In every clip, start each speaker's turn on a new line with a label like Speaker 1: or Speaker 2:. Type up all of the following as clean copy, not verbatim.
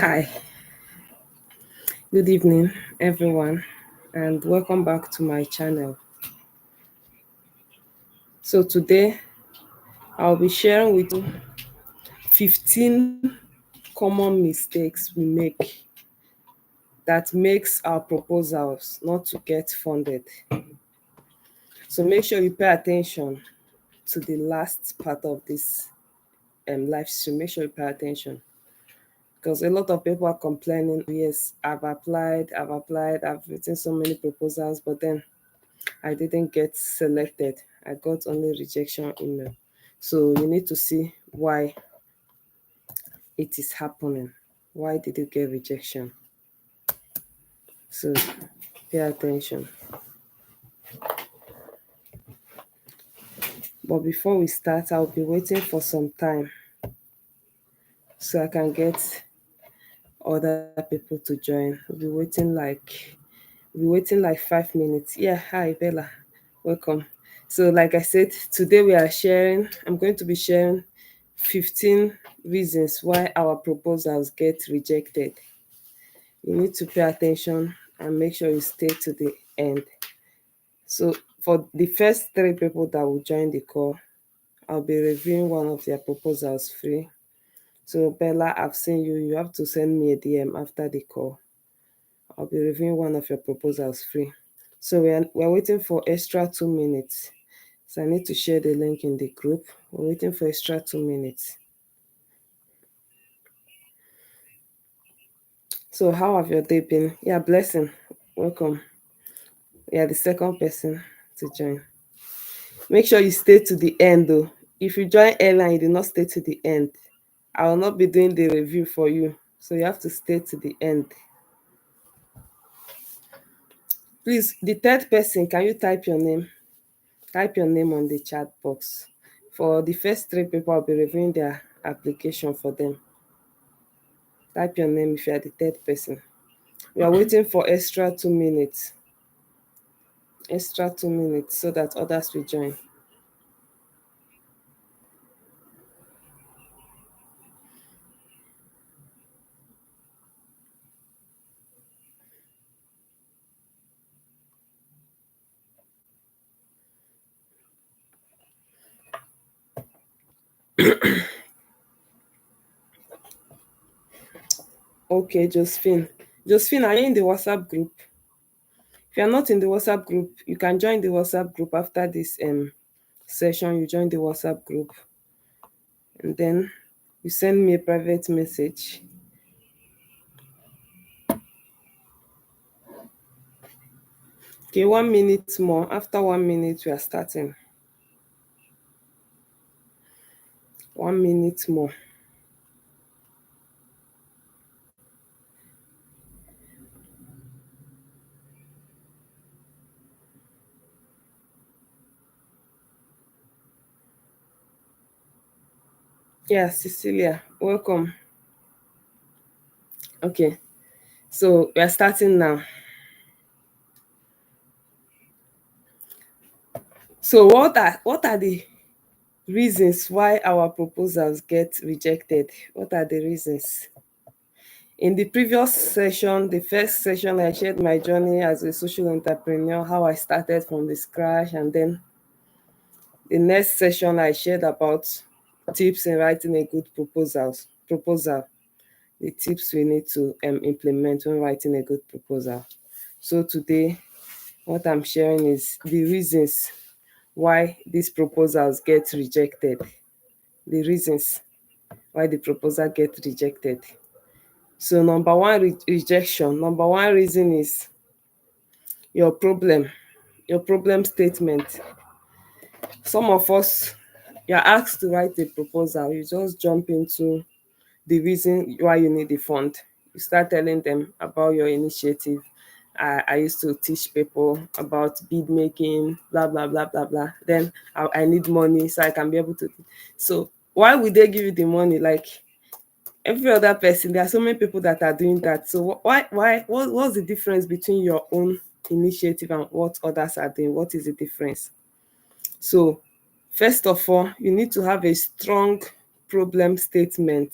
Speaker 1: Hi, good evening, everyone, and welcome back to my channel. So, today I'll be sharing with you 15 common mistakes we make that makes our proposals not to get funded. So, make sure you pay attention to the last part of this live stream. Make sure you pay attention because a lot of people are complaining. Yes, I've written so many proposals, but then I didn't get selected. I got only rejection email. So you need to see why it is happening. Why did you get rejection? So pay attention. But before we start, I'll be waiting for some time so I can get other people to join. We'll be waiting like 5 minutes. Yeah, hi Bella. Welcome. So like I said, today I'm going to be sharing 15 reasons why our proposals get rejected. You need to pay attention and make sure you stay to the end. So for the first three people that will join the call, I'll be reviewing one of their proposals free. So Bella, I've seen you. You have to send me a DM after the call. I'll be reviewing one of your proposals free. So we're waiting for extra 2 minutes. So I need to share the link in the group. We're waiting for extra 2 minutes. So how have your day been? Yeah, blessing. Welcome. Yeah, the second person to join. Make sure you stay to the end though. If you join early and you do not stay to the end, I will not be doing the review for you. So you have to stay to the end. Please, the third person, can you type your name? Type your name on the chat box. For the first three people, I'll be reviewing their application for them. Type your name if you are the third person. We are waiting for extra 2 minutes. Extra 2 minutes so that others will join. Okay, Josephine. Josephine, are you in the WhatsApp group? If you're not in the WhatsApp group, you can join the WhatsApp group after this session. You join the WhatsApp group and then you send me a private message. Okay, 1 minute more. After 1 minute, we are starting. 1 minute more. Yeah, Cecilia, welcome. Okay, so we are starting now. So what are the reasons why our proposals get rejected? What are the reasons? In the previous session, the first session, I shared my journey as a social entrepreneur, how I started from the scratch, and then the next session I shared about tips in writing a good proposal, the tips we need to implement when writing a good proposal. So today, what I'm sharing is the reasons why these proposals get rejected. The reasons why the proposal get rejected. So number one rejection, number one reason is your problem statement. Some of us, you're asked to write a proposal, you just jump into the reason why you need the fund. You start telling them about your initiative. I used to teach people about bid making, blah blah blah blah blah. Then I need money so I can be able to. So why would they give you the money? Like every other person, there are so many people that are doing that. So what's the difference between your own initiative and what others are doing? What is the difference? So first of all, you need to have a strong problem statement.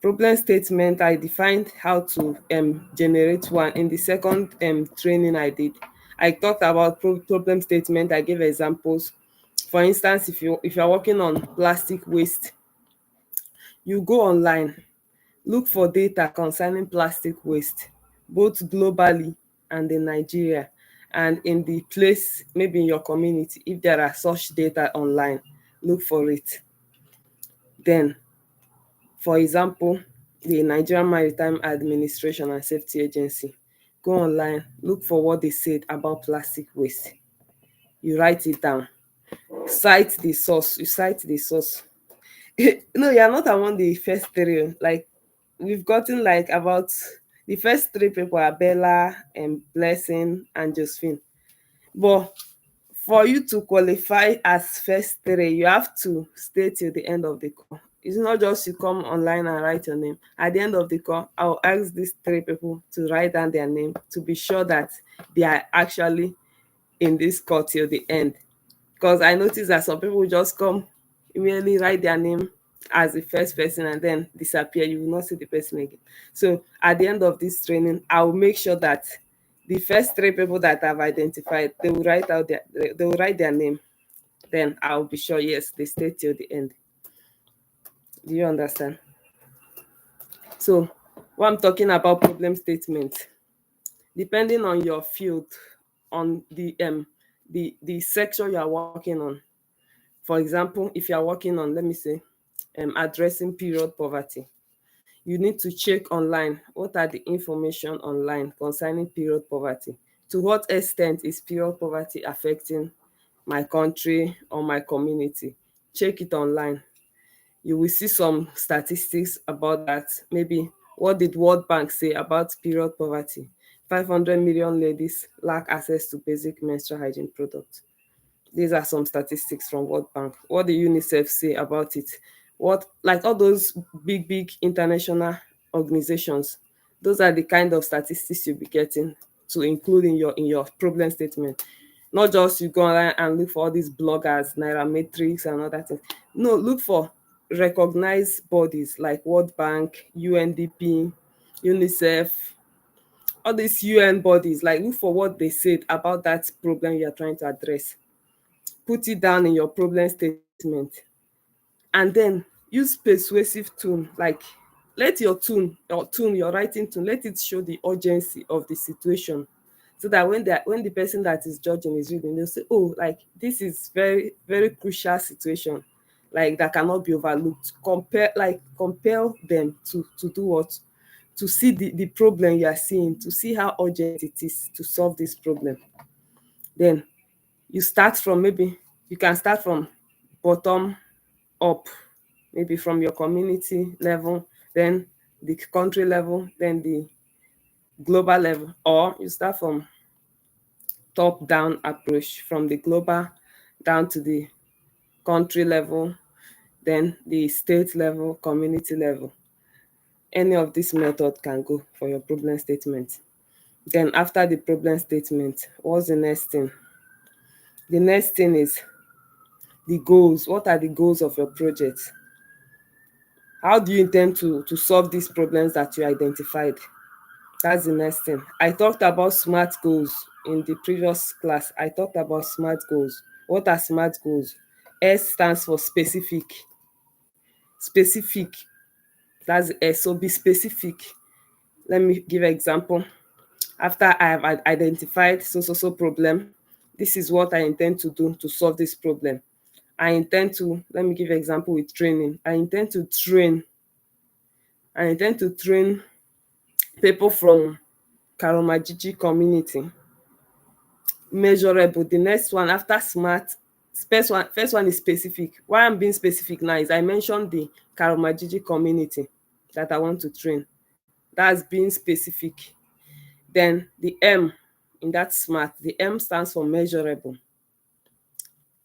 Speaker 1: Problem statement, I defined how to generate one in the second training I did. I talked about problem statement. I gave examples. For instance, if you're working on plastic waste, you go online, look for data concerning plastic waste, both globally and in Nigeria, and in the place, maybe in your community. If there are such data online, look for it. Then, for example, the Nigerian Maritime Administration and Safety Agency, go online, look for what they said about plastic waste. You write it down, cite the source. You cite the source. No, you are not among the first three. Like, we've gotten like about the first three people are Bella and Blessing and Josephine. But for you to qualify as first three, you have to stay till the end of the call. It's not just you come online and write your name. At the end of the call, I'll ask these three people to write down their name to be sure that they are actually in this call till the end. Because I noticed that some people just come, immediately write their name as the first person and then disappear. You will not see the person again. So at the end of this training, I will make sure that the first three people that I've identified, they will write out they will write their name. Then I'll be sure, yes, they stay till the end. Do you understand? So when I'm talking about problem statement, depending on your field, on the section you are working on. For example, if you are working on, let me say, addressing period poverty, you need to check online what are the information online concerning period poverty. To what extent is period poverty affecting my country or my community? Check it online. You will see some statistics about that. Maybe what did World Bank say about period poverty? 500 million ladies lack access to basic menstrual hygiene products. These are some statistics from World Bank. What the UNICEF say about it? What, like all those big international organizations, those are the kind of statistics you'll be getting to include in your problem statement. Not just you go online and look for all these bloggers, Nairametrics and other things. No, look for recognized bodies like World Bank, UNDP, UNICEF, all these UN bodies. Like, look for what they said about that problem you are trying to address, put it down in your problem statement, and then use persuasive tone. Like, let your tone, your writing tone, let it show the urgency of the situation, so that when the person that is judging is reading, they'll say, oh, like, this is very crucial situation, like, that cannot be overlooked. Compel them to do what? To see the problem you are seeing, to see how urgent it is to solve this problem. Then you start from, maybe you can start from bottom up, maybe from your community level, then the country level, then the global level, or you start from top down approach, from the global down to the country level, then the state level, community level. Any of this method can go for your problem statement. Then after the problem statement, what's the next thing? The next thing is the goals. What are the goals of your project? How do you intend to solve these problems that you identified? That's the next thing. I talked about SMART goals in the previous class. I talked about SMART goals. What are SMART goals? S stands for specific. Specific. That's S. So be specific. Let me give an example. After I have identified so problem, this is what I intend to do to solve this problem. I intend to, let me give an example with training. I intend to train people from Karomajiji community. Measurable. The next one after SMART, first one is specific. Why I'm being specific now is I mentioned the Karomajiji community that I want to train. That's being specific. Then the M in that SMART, the M stands for measurable.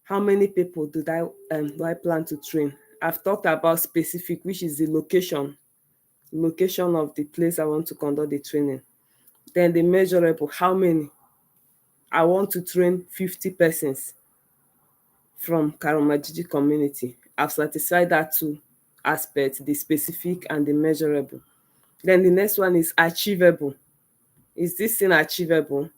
Speaker 1: How many people do I plan to train? I've talked about specific, which is the location of the place I want to conduct the training. Then the measurable, how many? I want to train 50 persons from Karomajiji community. I've satisfied that too. aspect, the specific and the measurable. Then the next one is achievable. Is this thing achievable?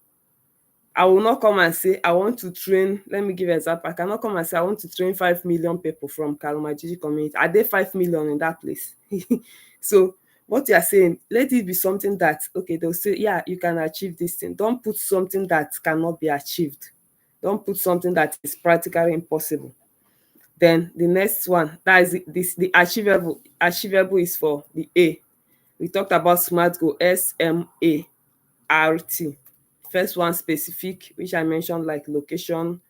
Speaker 1: I will not come and say I want to train. Let me give an example. I cannot come and say I want to train 5 million people from Kalumajiji community. Are there 5 million in that place? So what you are saying, let it be something that, okay, they'll say, yeah, you can achieve this thing. Don't put something that cannot be achieved. Don't put something that is practically impossible. Then the next one, that is the achievable. Achievable is for the A. We talked about SMART goal, SMART. First one, specific, which I mentioned, like location.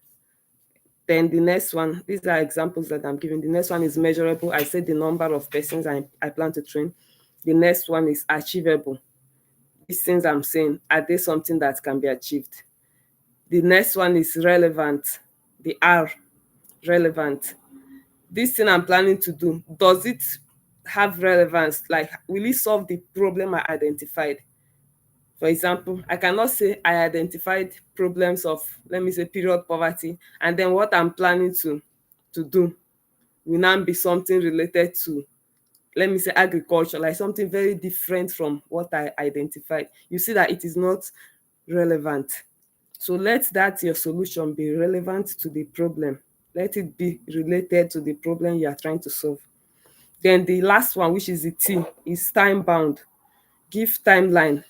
Speaker 1: Then the next one, these are examples that I'm giving. The next one is measurable. I said the number of persons I plan to train. The next one is achievable. These things I'm saying, are they something that can be achieved? The next one is relevant. The R, relevant. This thing I'm planning to do, does it have relevance? Like, will it solve the problem I identified? For example, I cannot say I identified problems of, let me say, period poverty, and then what I'm planning to do will now be something related to, let me say, agriculture, like something very different from what I identified. You see that it is not relevant. So let that your solution be relevant to the problem. Let it be related to the problem you are trying to solve. Then the last one, which is the T, is time bound. Give timeline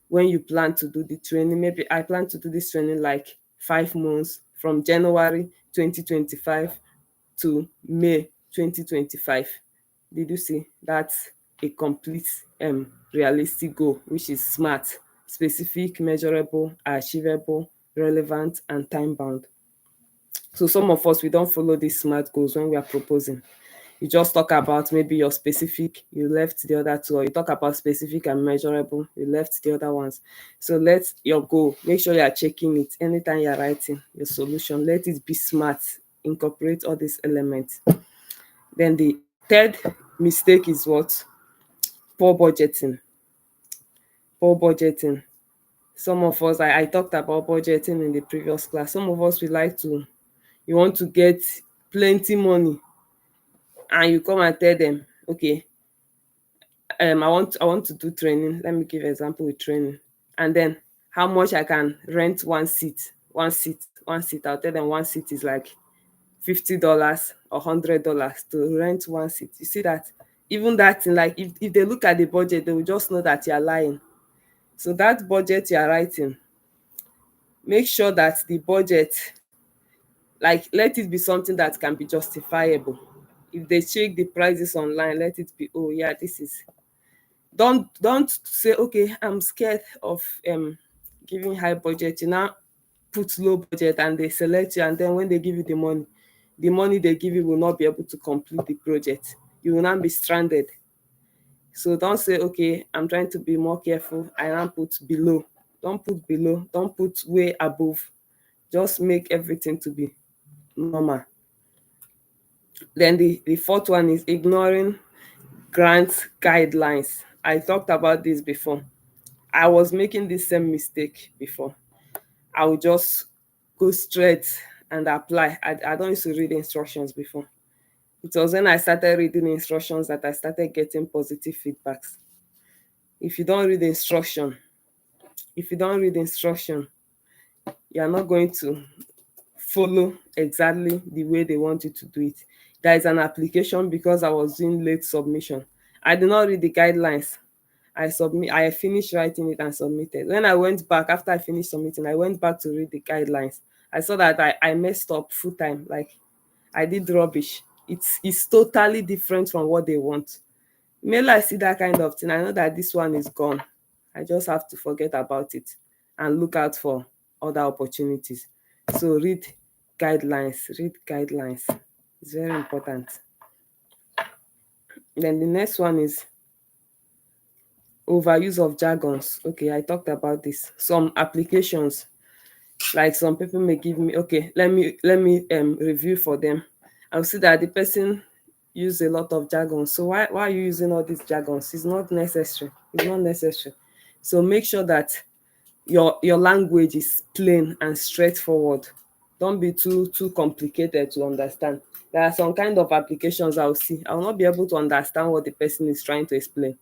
Speaker 1: when you plan to do the training. Maybe I plan to do this training like 5 months, from January 2025 to May 2025. Did you see? That's a complete realistic goal, which is SMART: specific, measurable, achievable, relevant, and time bound. So some of us, we don't follow these SMART goals when we are proposing. You just talk about maybe your specific, you left the other two, or you talk about specific and measurable, you left the other ones. So let your goal, make sure you are checking it anytime you're writing your solution. Let it be SMART, incorporate all these elements. Then the third mistake is what? Poor budgeting. Poor budgeting. Some of us, I talked about budgeting in the previous class. Some of us, you want to get plenty money, and you come and tell them, okay, I want to do training. Let me give an example with training. And then how much I can rent one seat. I'll tell them one seat is like $50 or $100 to rent one seat. You see that? Even that thing, like if they look at the budget, they will just know that you're lying. So that budget you're writing, make sure that the budget, like, let it be something that can be justifiable. If they check the prices online, let it be, oh yeah, this is. Don't say, okay, I'm scared of giving high budget. You now put low budget and they select you, and then when they give you the money they give you will not be able to complete the project. You will not be stranded. So don't say, okay, I'm trying to be more careful, I now put below. Don't put below, don't put way above. Just make everything to be normal. Then the fourth one is ignoring grant guidelines. I talked about this before. I was making this same mistake before. I would just go straight and apply. I don't used to read instructions before. It was when I started reading instructions that I started getting positive feedbacks. If you don't read instruction, you are not going to follow exactly the way they want you to do it. There is an application, because I was doing late submission. I did not read the guidelines. I finished writing it and submitted. When I went back, after I finished submitting, I went back to read the guidelines. I saw that I messed up full time. Like, I did rubbish. It's totally different from what they want. Maybe I see that kind of thing, I know that this one is gone. I just have to forget about it and look out for other opportunities. So read guidelines. It's very important. Then the next one is overuse of jargons. Okay, I talked about this. Some applications, like some people may give me, okay, let me review for them. I'll see that the person use a lot of jargon. So why are you using all these jargons? It's not necessary. So make sure that your language is plain and straightforward. Don't be too complicated to understand. There are some kind of applications I will see, I will not be able to understand what the person is trying to explain.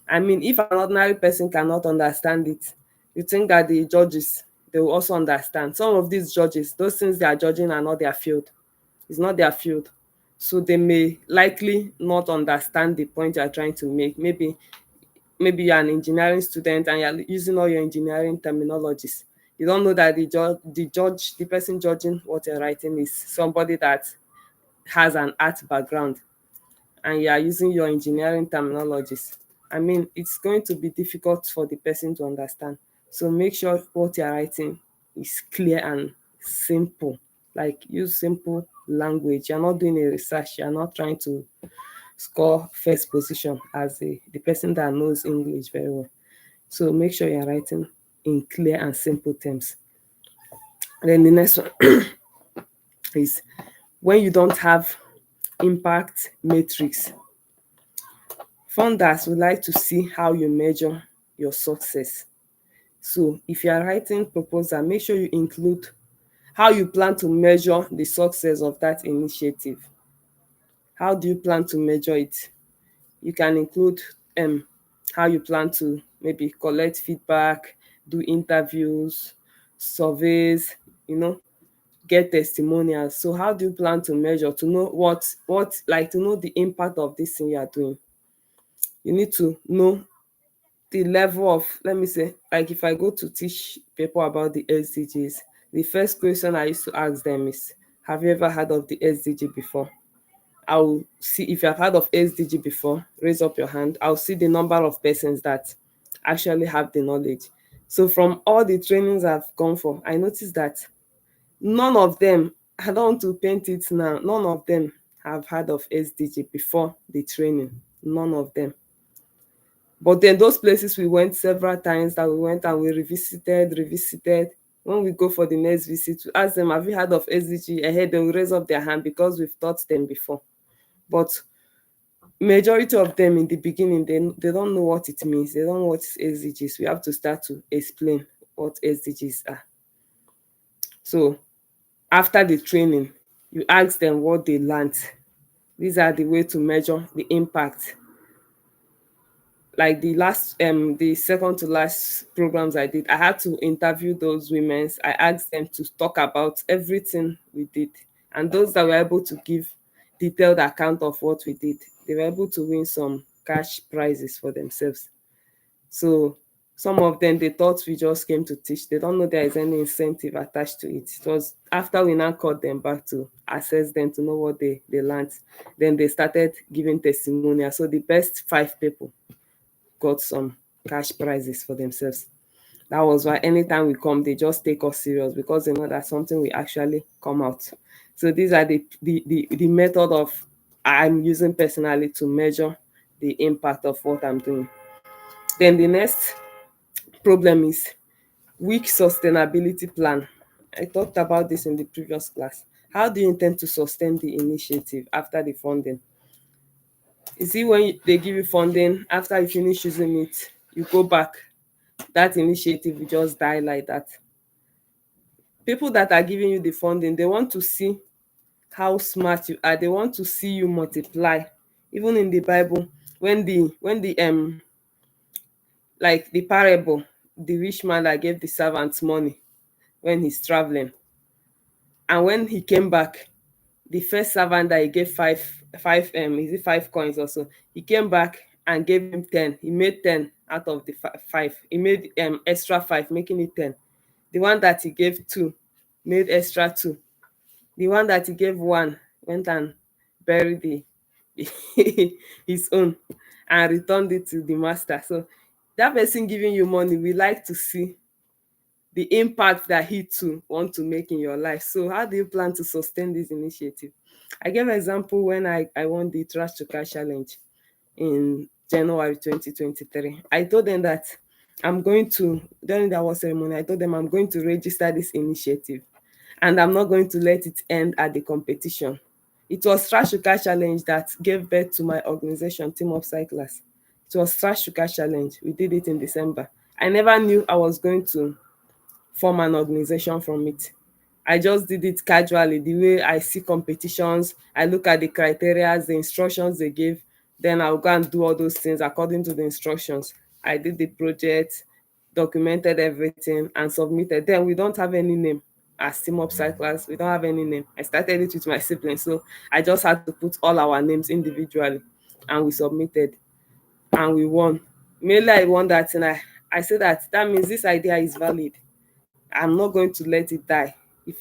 Speaker 1: I mean, if an ordinary person cannot understand it, you think that the judges, they will also understand? Some of these judges, those things they are judging are not their field. It's not their field. So they may likely not understand the point you are trying to make. Maybe you're an engineering student and you're using all your engineering terminologies. You don't know that the person judging what you're writing is somebody that has an art background, and you are using your engineering terminologies. I mean, it's going to be difficult for the person to understand. So make sure what you're writing is clear and simple. Like, use simple language. You're not doing a research. You're not trying to score first position as the person that knows English very well. So make sure you're writing in clear and simple terms. Then the next one is when you don't have impact matrix. Funders would like to see how you measure your success. So if you are writing proposal, make sure you include how you plan to measure the success of that initiative. How do you plan to measure it? You can include how you plan to maybe collect feedback, do interviews, surveys, you know, get testimonials. So how do you plan to measure, to know to know the impact of this thing you are doing? You need to know the level of, let me say, like if I go to teach people about the SDGs, the first question I used to ask them is, have you ever heard of the SDG before? I'll see, if you have heard of SDG before, raise up your hand. I'll see the number of persons that actually have the knowledge. So from all the trainings I've gone for, I noticed that none of them, I don't want to paint it now, none of them have heard of SDG before the training. None of them. But then those places we went several times, that we went and we revisited. When we go for the next visit, we ask them, have you heard of SDG? Ahead, they will raise up their hand because we've taught them before. But majority of them in the beginning, they don't know what it means. They don't know what is SDGs. We have to start to explain what SDGs are. So after the training, you ask them what they learned. These are the way to measure the impact. Like the second to last programs I did, I had to interview those women. I asked them to talk about everything we did, and those that were able to give detailed account of what we did, they were able to win some cash prizes for themselves. So some of them, they thought we just came to teach. They don't know there is any incentive attached to it. It was after we now called them back to assess them to know what they learned, then they started giving testimonials. So the best 5 people got some cash prizes for themselves. That was why anytime we come, they just take us serious, because they know that's something we actually come out. So these are the method of I'm using personally to measure the impact of what I'm doing. Then the next problem is weak sustainability plan. I talked about this in the previous class. How do you intend to sustain the initiative after the funding? You see, when they give you funding, after you finish using it, you go back, that initiative will just die like that. People that are giving you the funding, they want to see how smart you are. They want to see you multiply. Even in the Bible, when the like the parable, the rich man that gave the servants money when he's traveling, and when he came back, the first servant that he gave five is it 5 coins or so, he came back and gave him 10. He made 10 out of the five. He made extra 5, making it 10. The one that he gave 2 made extra 2. The one that he gave 1 went and buried his own and returned it to the master. So that person giving you money, we like to see the impact that he too want to make in your life. So how do you plan to sustain this initiative? I gave an example when I won the Trash to Cash Challenge in January 2023. I told them that I'm going to, during the award ceremony, I told them I'm going to register this initiative and I'm not going to let it end at the competition. It was Trash to Cash Challenge that gave birth to my organization, Team Up Cyclers. It was Trash to Cash Challenge. We did it in December. I never knew I was going to form an organization from it. I just did it casually, the way I see competitions. I look at the criteria, the instructions they gave, then I'll go and do all those things according to the instructions. I did the project, documented everything, and submitted. Then we don't have any name as Team Up Cyclers. We don't have any name. I started it with my siblings, so I just had to put all our names individually, and we submitted, and we won. Mainly, I won that, and I say that means this idea is valid. I'm not going to let it die.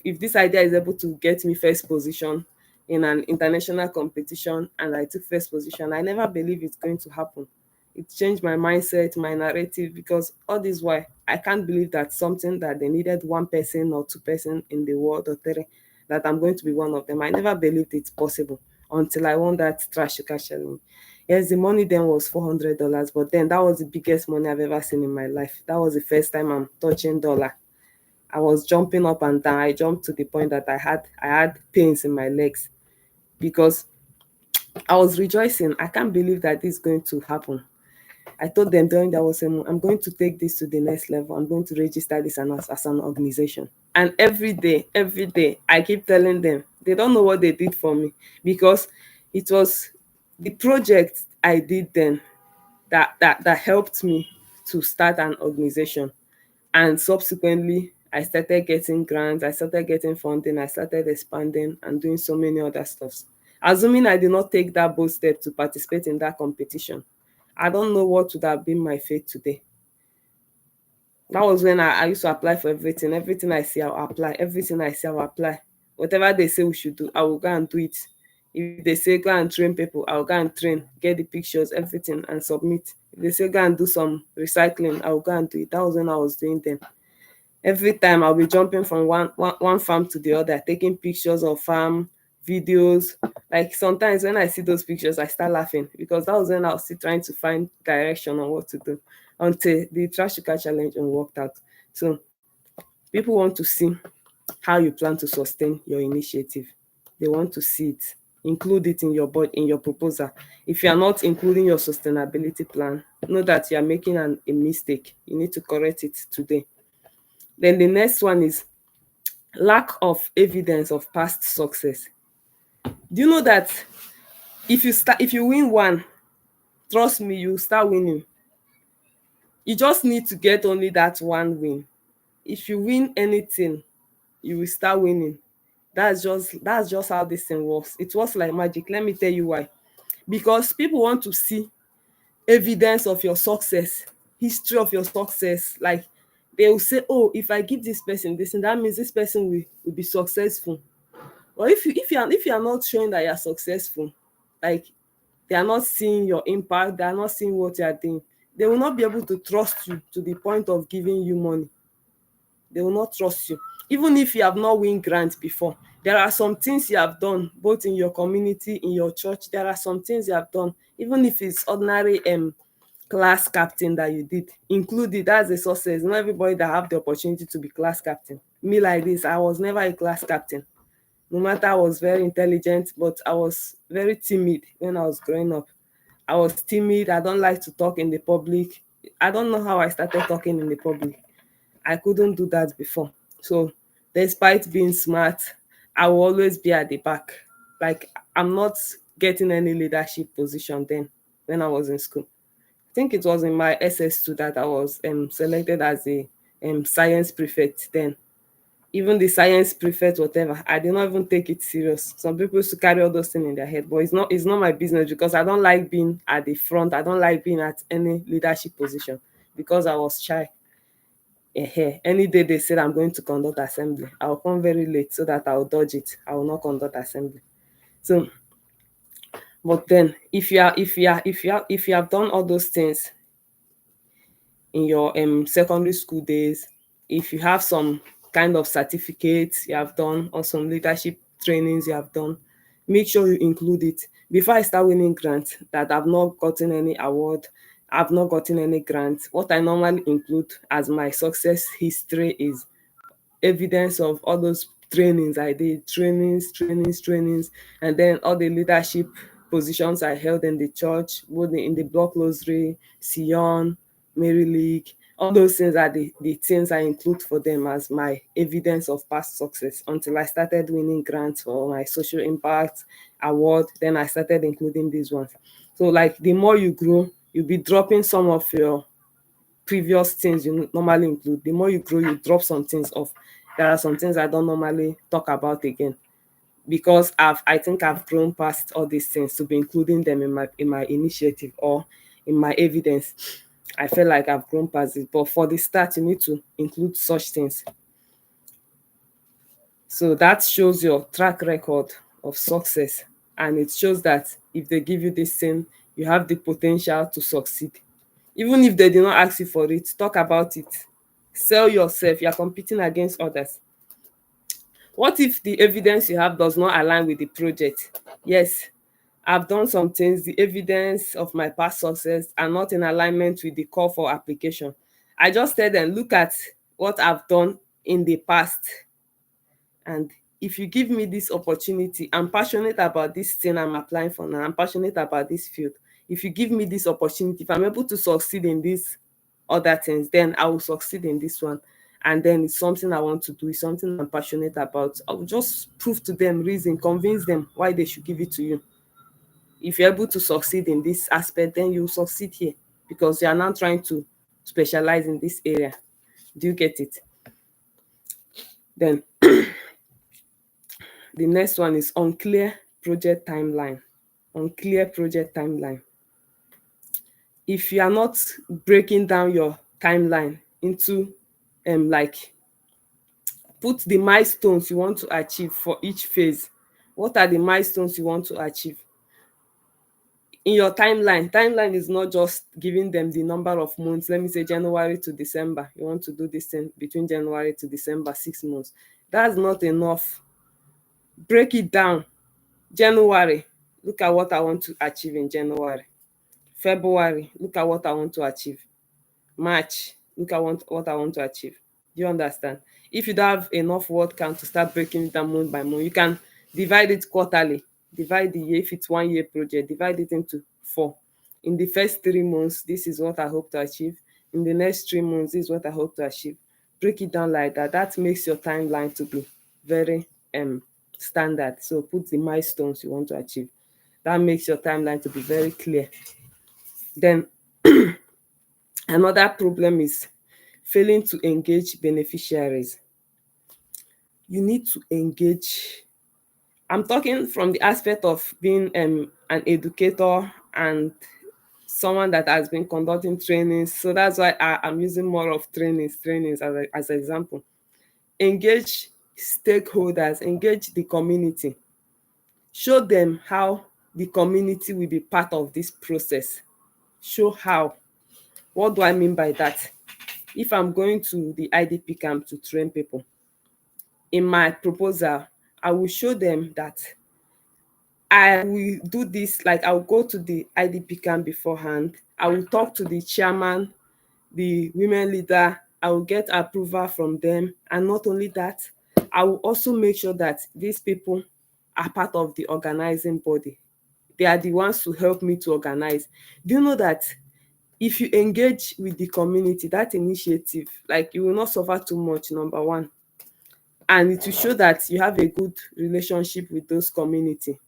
Speaker 1: If this idea is able to get me first position in an international competition and I took first position, I never believe it's going to happen. It changed my mindset, my narrative, because all this while I can't believe that something that they needed one person or two person in the world or three, that I'm going to be one of them. I never believed it's possible until I won that trash sugar challenge. Yes, the money then was $400, but then that was the biggest money I've ever seen in my life. That was the first time I'm touching dollar. I was jumping up and down. I jumped to the point that I had pains in my legs because I was rejoicing. I can't believe that this is going to happen. I told them during that was I'm going to take this to the next level. I'm going to register this as an organization. And every day, I keep telling them they don't know what they did for me, because it was the project I did then that helped me to start an organization. And subsequently, I started getting grants, I started getting funding, I started expanding and doing so many other stuffs. Assuming I did not take that bold step to participate in that competition, I don't know what would have been my fate today. That was when I used to apply for everything. Everything I see, I'll apply. Everything I see, I'll apply. Whatever they say we should do, I will go and do it. If they say go and train people, I'll go and train, get the pictures, everything, and submit. If they say go and do some recycling, I'll go and do it. That was when I was doing them. Every time I'll be jumping from one farm to the other, taking pictures of farm, videos. Like sometimes when I see those pictures, I start laughing, because that was when I was still trying to find direction on what to do until the trash sugar challenge and worked out. So people want to see how you plan to sustain your initiative. They want to see it. Include it in your in your proposal. If you are not including your sustainability plan, know that you are making a mistake. You need to correct it today. Then the next one is lack of evidence of past success. Do you know that if you win one, trust me, you start winning. You just need to get only that one win. If you win anything, you will start winning. That's just how this thing works. It works like magic. Let me tell you why. Because people want to see evidence of your success, history of your success. Like they will say, oh, if I give this person this, and that means this person will be successful. But if you are not showing that you are successful, like they are not seeing your impact, they are not seeing what you are doing, they will not be able to trust you to the point of giving you money. They will not trust you. Even if you have not win grants before, there are some things you have done, both in your community, in your church. There are some things you have done, even if it's ordinary class captain that you did, included. That's a success. Not everybody that have the opportunity to be class captain. Me like this, I was never a class captain. No matter, I was very intelligent, but I was very timid when I was growing up. I was timid. I don't like to talk in the public. I don't know how I started talking in the public. I couldn't do that before. So, despite being smart, I will always be at the back. Like, I'm not getting any leadership position then when I was in school. I think it was in my SS2 that I was selected as a science prefect then. Even the science prefect, whatever, I did not even take it serious. Some people used to carry all those things in their head, but it's not my business, because I don't like being at the front. I don't like being at any leadership position because I was shy. Any day they said I'm going to conduct assembly, I'll come very late so that I'll dodge it. I will not conduct assembly. So, but then if you have done all those things in your secondary school days, if you have some kind of certificates you have done or some leadership trainings you have done, make sure you include it. Before I start winning grants that I've not gotten any award, I've not gotten any grants, what I normally include as my success history is evidence of all those trainings I did, trainings, and then all the leadership positions I held in the church, both in the block rosary, Sion, Mary League, All those things are the things I include for them as my evidence of past success until I started winning grants for my social impact award. Then I started including these ones. So like the more you grow, you'll be dropping some of your previous things you normally include. The more you grow, you drop some things off. There are some things I don't normally talk about again because I think I've grown past all these things to be including them in my initiative or in my evidence. I feel like I've grown past it. But for the start, you need to include such things. So that shows your track record of success. And it shows that if they give you this thing, you have the potential to succeed. Even if they did not ask you for it, talk about it. Sell yourself. You're competing against others. What if the evidence you have does not align with the project? Yes, I've done some things. The evidence of my past success are not in alignment with the call for application. I just tell them, look at what I've done in the past. And if you give me this opportunity, I'm passionate about this thing I'm applying for now. I'm passionate about this field. If you give me this opportunity, if I'm able to succeed in these other things, then I will succeed in this one. And then it's something I want to do, it's something I'm passionate about. I will just prove to them reason, convince them why they should give it to you. If you're able to succeed in this aspect, then you succeed here because you are now trying to specialize in this area. Do you get it? Then the next one is unclear project timeline. Unclear project timeline. If you are not breaking down your timeline into like put the milestones you want to achieve for each phase. What are the milestones you want to achieve? In your timeline is not just giving them the number of months. Let me say January to December. You want to do this thing between January to December, 6 months. That's not enough. Break it down. January, look at what I want to achieve in January. February, look at what I want to achieve. March, look at what I want to achieve. Do you understand? If you don't have enough word count to start breaking it down month by month, you can divide it quarterly. Divide the year. If it's 1 year project, divide it into 4. In the first 3 months, this is what I hope to achieve. In the next 3 months, this is what I hope to achieve. Break it down like that. That makes your timeline to be very standard. So put the milestones you want to achieve. That makes your timeline to be very clear. Then another problem is failing to engage beneficiaries. You need to engage. I'm talking from the aspect of being an educator and someone that has been conducting trainings. So that's why I'm using more of trainings as an example. Engage stakeholders, engage the community. Show them how the community will be part of this process. Show how. What do I mean by that? If I'm going to the IDP camp to train people, in my proposal, I will show them that I will do this, like I'll go to the IDP camp beforehand. I will talk to the chairman, the women leader. I will get approval from them. And not only that, I will also make sure that these people are part of the organizing body. They are the ones to help me to organize. Do you know that if you engage with the community, that initiative, like you will not suffer too much, number one. And it will show that you have a good relationship with those community.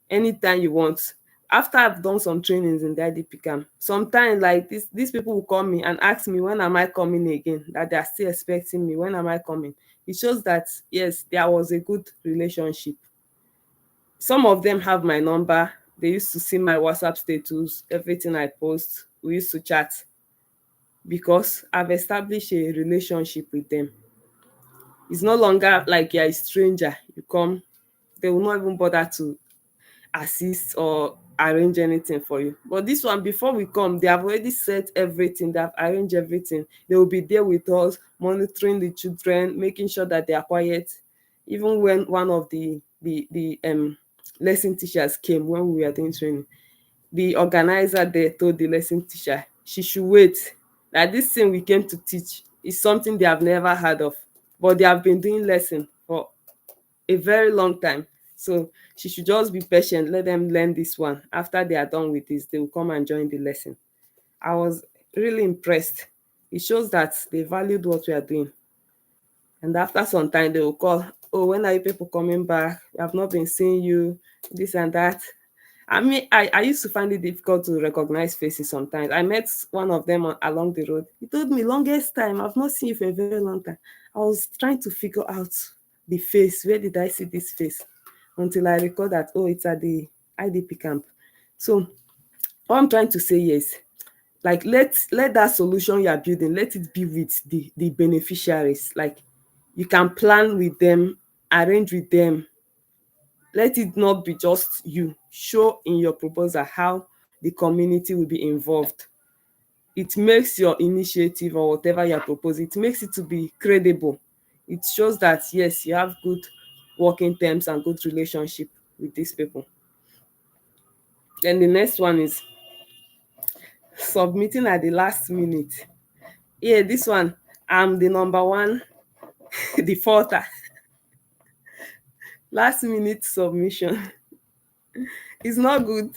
Speaker 1: Anytime you want. After I've done some trainings in the IDP camp, sometimes like these people will call me and ask me when am I coming again, that they are still expecting me, when am I coming? It shows that yes, there was a good relationship. Some of them have my number. They used to see my WhatsApp status, everything I post. We used to chat because I've established a relationship with them. It's no longer like you're a stranger. You come, they will not even bother to assist or arrange anything for you. But this one, before we come, they have already set everything, they have arranged everything. They will be there with us, monitoring the children, making sure that they are quiet. Even when one of the lesson teachers came when we were doing training, the organizer there told the lesson teacher she should wait, that this thing we came to teach is something they have never heard of, but they have been doing lesson for a very long time. So she should just be patient, let them learn this one. After they are done with this, they will come and join the lesson. I was really impressed. It shows that they valued what we are doing. And after some time, they will call, oh, when are you people coming back? We have not been seeing you, this and that. I mean, I used to find it difficult to recognize faces sometimes. I met one of them along the road. He told me, longest time, I've not seen you for a very long time. I was trying to figure out the face. Where did I see this face? Until I recall that, oh, it's at the IDP camp. So what I'm trying to say is, like, let that solution you are building, let it be with the beneficiaries. Like, you can plan with them, arrange with them. Let it not be just you. Show in your proposal how the community will be involved. It makes your initiative or whatever you are proposing, it makes it to be credible. It shows that yes, you have good working terms and good relationship with these people. Then the next one is submitting at the last minute. Yeah, this one, I'm the number one defaulter. Last minute submission is not good.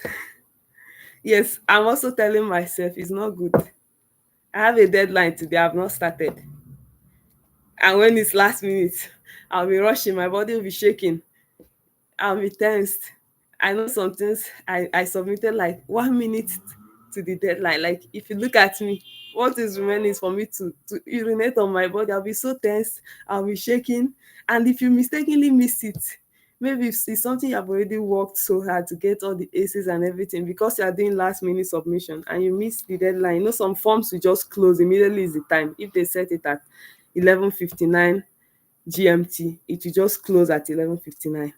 Speaker 1: Yes, I'm also telling myself it's not good. I have a deadline today, I've not started. And when it's last minute, I'll be rushing, my body will be shaking, I'll be tensed. I know some things I submitted like 1 minute to the deadline. Like, if you look at me, what is remaining is for me to urinate on my body. I'll be so tense, I'll be shaking. And if you mistakenly miss it, maybe it's something you have already worked so hard to get all the aces and everything, because you are doing last minute submission and you miss the deadline. You know, some forms will just close immediately is the time. If they set it at 11:59 GMT, it will just close at 11:59.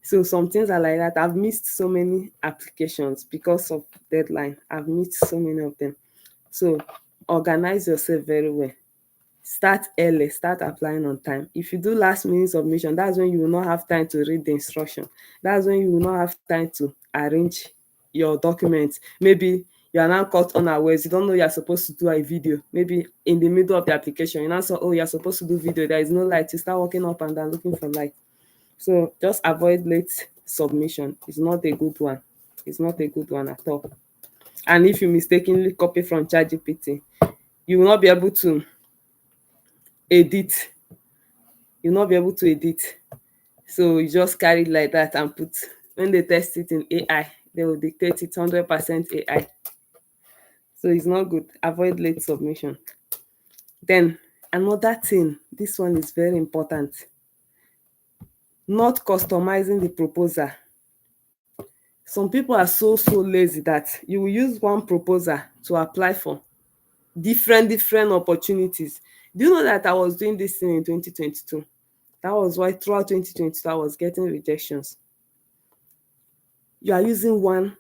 Speaker 1: So some things are like that. I've missed so many applications because of deadline. I've missed so many of them. So organize yourself very well. Start early, start applying on time. If you do last minute submission, that's when you will not have time to read the instruction. That's when you will not have time to arrange your documents. Maybe you are now caught unawares. You don't know you're supposed to do a video. Maybe in the middle of the application, you now say, oh, you're supposed to do video. There is no light. You start walking up and down looking for light. So just avoid late submission. It's not a good one. It's not a good one at all. And if you mistakenly copy from ChatGPT, you will not be able to edit. You will not be able to edit. So you just carry it like that and put, when they test it in AI, they will dictate it 100% AI. So it's not good. Avoid late submission. Then another thing, this one is very important. Not customizing the proposal. Some people are so lazy that you will use one proposal to apply for different opportunities. Do you know that I was doing this thing in 2022? That was why throughout 2022 I was getting rejections. You are using one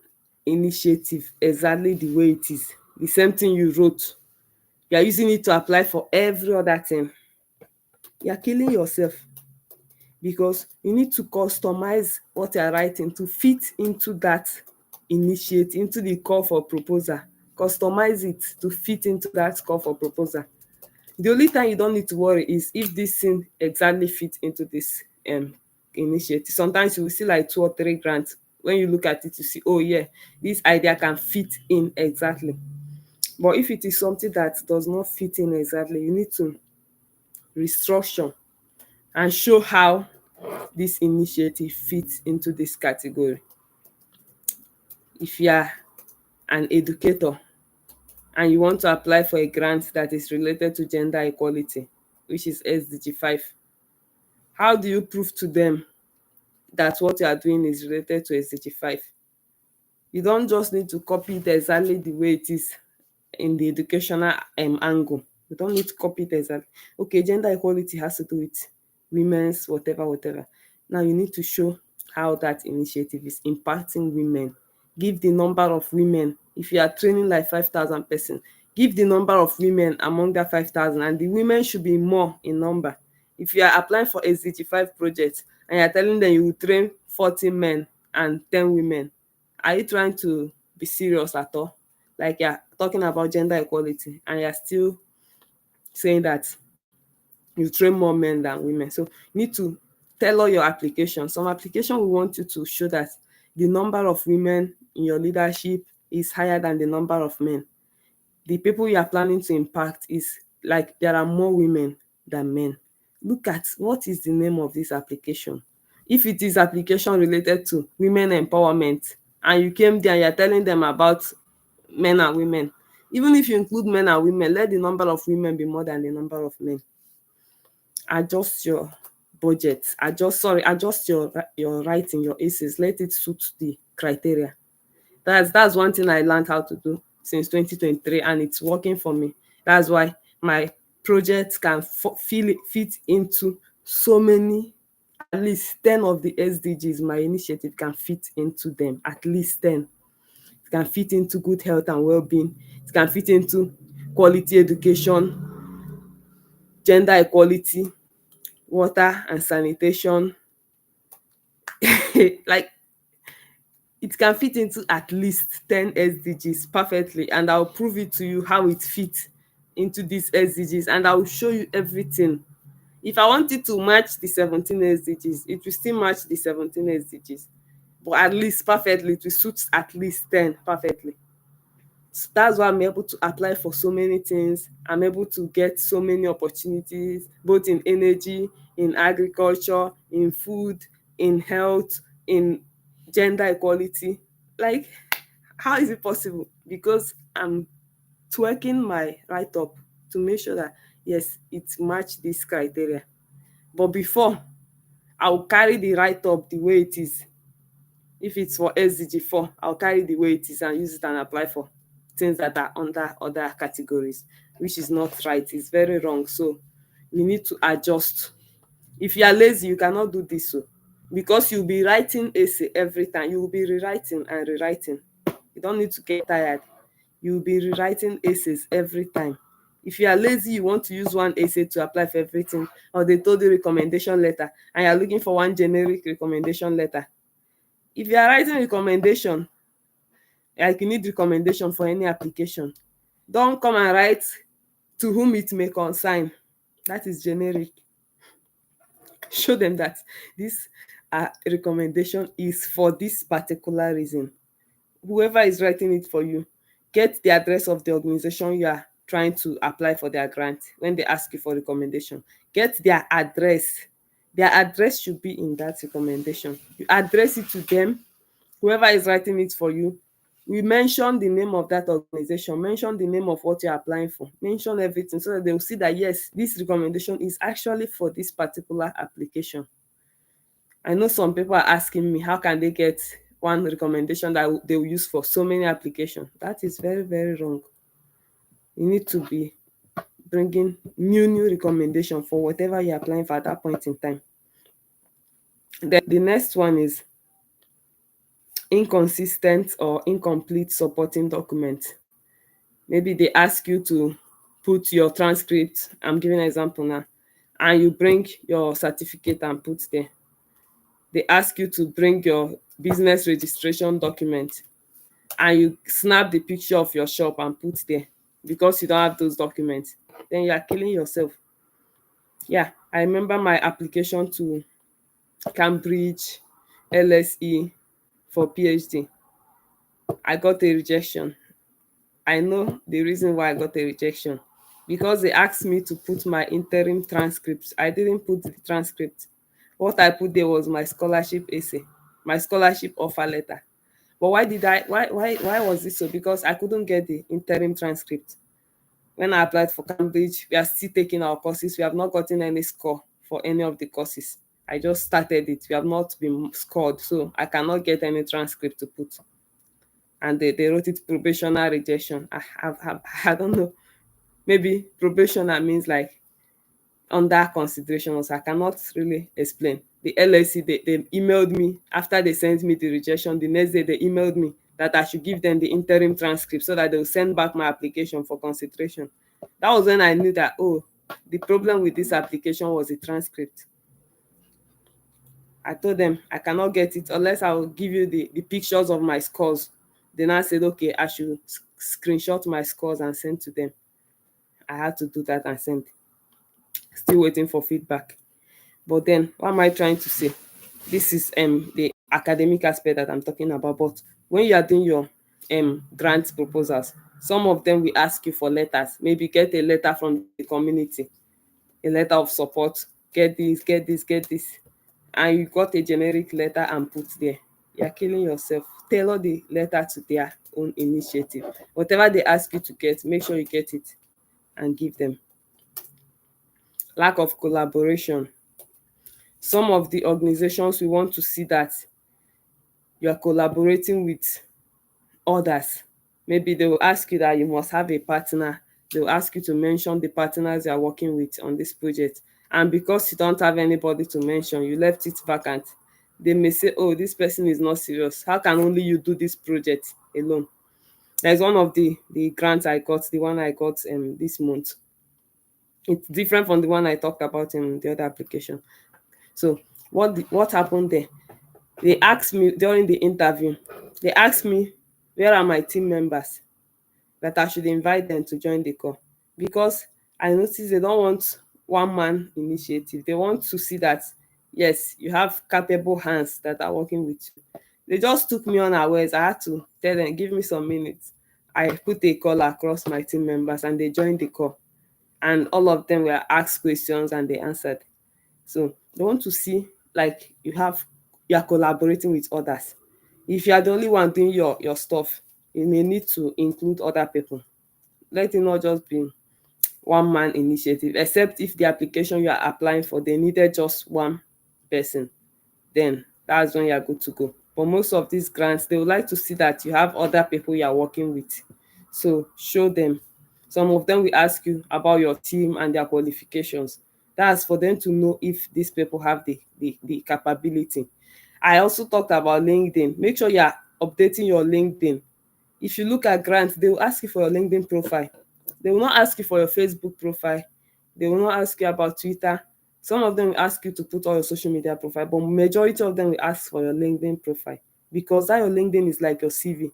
Speaker 1: initiative exactly the way it is, the same thing you wrote. You are using it to apply for every other thing. You are killing yourself, because you need to customize what you are writing to fit into that initiative, into the call for proposal. Customize it to fit into that call for proposal. The only time you don't need to worry is if this thing exactly fits into this initiative. Sometimes you will see like 2 or 3 grants. When you look at it, you see, oh yeah, this idea can fit in exactly. But if it is something that does not fit in exactly, you need to restructure and show how this initiative fits into this category. If you are an educator and you want to apply for a grant that is related to gender equality, which is SDG 5, how do you prove to them that what you are doing is related to SDG 5? You don't just need to copy it exactly the way it is in the educational angle. You don't need to copy it exactly. Okay, gender equality has to do with women's whatever. Now you need to show how that initiative is impacting women. Give the number of women. If you are training like 5,000 persons, give the number of women among that 5,000, and the women should be more in number. If you are applying for SDG 5 project and you are telling them you will train 40 men and 10 women, are you trying to be serious at all? Like, you're talking about gender equality and you're still saying that you train more men than women. So you need to tailor your application. Some application will want you to show that the number of women in your leadership is higher than the number of men. the people you are planning to impact is like there are more women than men. Look at what is the name of this application. If it is application related to women empowerment and you came there and you're telling them about men and women, even if you include men and women, let the number of women be more than the number of men. Adjust your budget, adjust your writing, your essays, let it suit the criteria. That's one thing I learned how to do since 2023, and it's working for me. That's why my projects can fit into so many, at least 10 of the SDGs. My initiative can fit into them, at least 10. It can fit into good health and well-being. It can fit into quality education, gender equality, water and sanitation. Like, it can fit into at least 10 SDGs perfectly, and I'll prove it to you how it fits into these SDGs, and I'll show you everything. If I want it to match the 17 SDGs, it will still match the 17 SDGs, but at least perfectly, it will suit at least 10 perfectly. So that's why I'm able to apply for so many things. I'm able to get so many opportunities, both in energy, in agriculture, in food, in health, in gender equality. Like, how is it possible? Because I'm tweaking my write up to make sure that yes, it match this criteria. But before, I'll carry the write up the way it is. If it's for SDG 4, I'll carry the way it is and use it and apply for things that are under other categories, which is not right. It's very wrong. So we need to adjust. If you are lazy, you cannot do this. So because you'll be writing essay every time, you will be rewriting and rewriting. You don't need to get tired. You'll be rewriting essays every time. If you are lazy, you want to use one essay to apply for everything, or they told you recommendation letter and you're looking for one generic recommendation letter. If you are writing recommendation, like you need recommendation for any application, don't come and write to whom it may concern. That is generic. Show them that this recommendation is for this particular reason. Whoever is writing it for you, get the address of the organization you are trying to apply for their grant. When they ask you for recommendation, get their address. Their address should be in that recommendation. You address it to them. Whoever is writing it for you, we mention the name of that organization, mention the name of what you're applying for, mention everything, so that they will see that yes, this recommendation is actually for this particular application. I know some people are asking me, how can they get one recommendation that they will use for so many applications? That is very, very wrong. You need to be bringing new recommendation for whatever you're applying for at that point in time. Then the next one is inconsistent or incomplete supporting document. Maybe they ask you to put your transcript, I'm giving an example now, and you bring your certificate and put there. They ask you to bring your business registration document and you snap the picture of your shop and put there because you don't have those documents. Then you are killing yourself. Yeah, I remember my application to Cambridge LSE for PhD. I got a rejection. I know the reason why I got a rejection, because they asked me to put my interim transcript. I didn't put the transcript. What I put there was my scholarship essay, my scholarship offer letter. But why was this so? Because I couldn't get the interim transcript. When I applied for Cambridge, we are still taking our courses. We have not gotten any score for any of the courses. I just started it. We have not been scored, so I cannot get any transcript to put. And they wrote it probational rejection. I don't know. Maybe probational means like under consideration. Also, I cannot really explain. The LSE, they emailed me after they sent me the rejection. The next day, they emailed me that I should give them the interim transcript so that they will send back my application for consideration. That was when I knew that, oh, the problem with this application was the transcript. I told them I cannot get it unless I will give you the pictures of my scores. Then I said, okay, I should screenshot my scores and send to them. I had to do that and send. Still waiting for feedback. But then, what am I trying to say? This is the academic aspect that I'm talking about. But when you are doing your grant proposals, Some of them will ask you for letters. Maybe get a letter from the community, a letter of support. Get this, get this, get this. And you got a generic letter and put there. You're killing yourself. Tailor the letter to their own initiative. Whatever they ask you to get, make sure you get it and give them. Lack of collaboration. Some of the organizations, we want to see that you are collaborating with others. Maybe they will ask you that you must have a partner. They will ask you to mention the partners you are working with on this project. And because you don't have anybody to mention, you left it vacant. They may say, oh, this person is not serious. How can only you do this project alone? There's one of the grants I got, the one I got this month. It's different from the one I talked about in the other application. So what happened there? They asked me during the interview, they asked me, where are my team members? That I should invite them to join the call. Because I noticed they don't want one man initiative. They want to see that, yes, you have capable hands that are working with you. They just took me unawares. I had to tell them, give me some minutes. I put a call across my team members and they joined the call. And all of them were asked questions and they answered. So they want to see like you are collaborating with others. If you are the only one doing your stuff, you may need to include other people. Let it not just be one man initiative, except if the application you are applying for, they needed just one person, then that's when you are good to go. But most of these grants, they would like to see that you have other people you are working with. So show them. Some of them will ask you about your team and their qualifications. That's for them to know if these people have the capability. I also talked about LinkedIn. Make sure you are updating your LinkedIn. If you look at grants, they will ask you for your LinkedIn profile. They will not ask you for your Facebook profile. They will not ask you about Twitter. Some of them will ask you to put all your social media profile, but majority of them will ask for your LinkedIn profile, because that your LinkedIn is like your CV.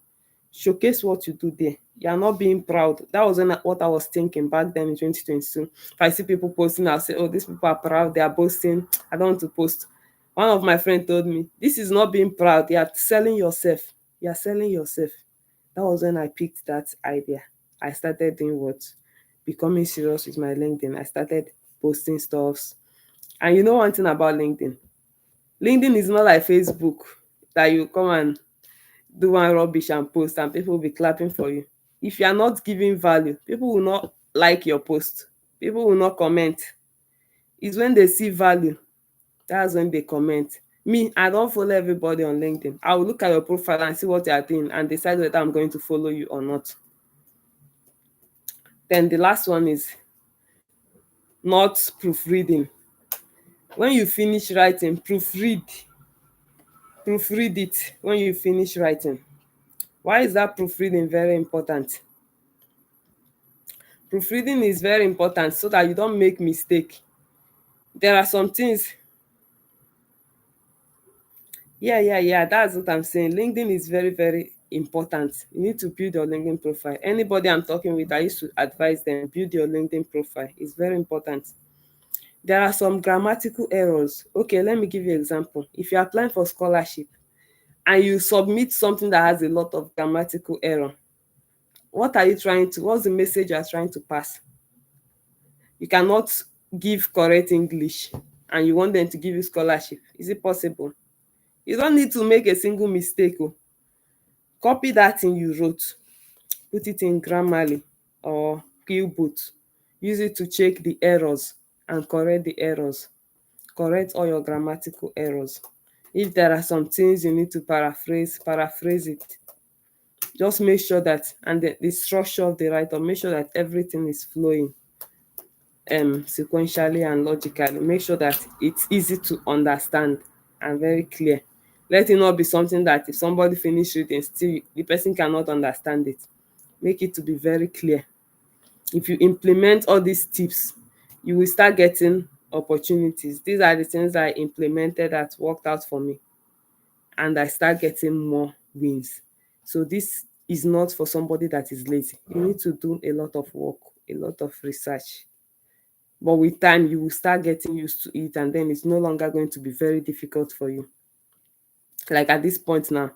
Speaker 1: Showcase what you do there. You are not being proud. That was what I was thinking back then in 2022. If I see people posting, I'll say, oh, these people are proud. They are boasting. I don't want to post. One of my friends told me, this is not being proud. You are selling yourself. You are selling yourself. That was when I picked that idea. I started doing what? Becoming serious with my LinkedIn. I started posting stuffs. And you know one thing about LinkedIn? LinkedIn is not like Facebook that you come and do one rubbish and post and people will be clapping for you. If you are not giving value, people will not like your post. People will not comment. It's when they see value, that's when they comment. Me, I don't follow everybody on LinkedIn. I will look at your profile and see what you are doing and decide whether I'm going to follow you or not. Then the last one is not proofreading. When you finish writing, proofread. Proofread it when you finish writing. Why is that proofreading very important? Proofreading is very important so that you don't make mistake. There are some things. Yeah, that's what I'm saying. LinkedIn is very, very important. You need to build your LinkedIn profile. Anybody I'm talking with, I used to advise them, build your LinkedIn profile. It's very important. There are some grammatical errors. Okay, let me give you an example. If you're applying for scholarship and you submit something that has a lot of grammatical error, what's the message you are trying to pass? You cannot give correct English and you want them to give you scholarship. Is it possible? You don't need to make a single mistake. Oh. Copy that thing you wrote, put it in Grammarly or Qboot. Use it to check the errors and correct the errors. Correct all your grammatical errors. If there are some things you need to paraphrase it. Just make sure that, and the structure of the write-up, make sure that everything is flowing sequentially and logically. Make sure that it's easy to understand and very clear. Let it not be something that if somebody finish reading, still the person cannot understand it. Make it to be very clear. If you implement all these tips, you will start getting opportunities. These are the things I implemented that worked out for me, and I start getting more wins. So this is not for somebody that is lazy. You need to do a lot of work, a lot of research. But with time, you will start getting used to it, and then it's no longer going to be very difficult for you. Like at this point now,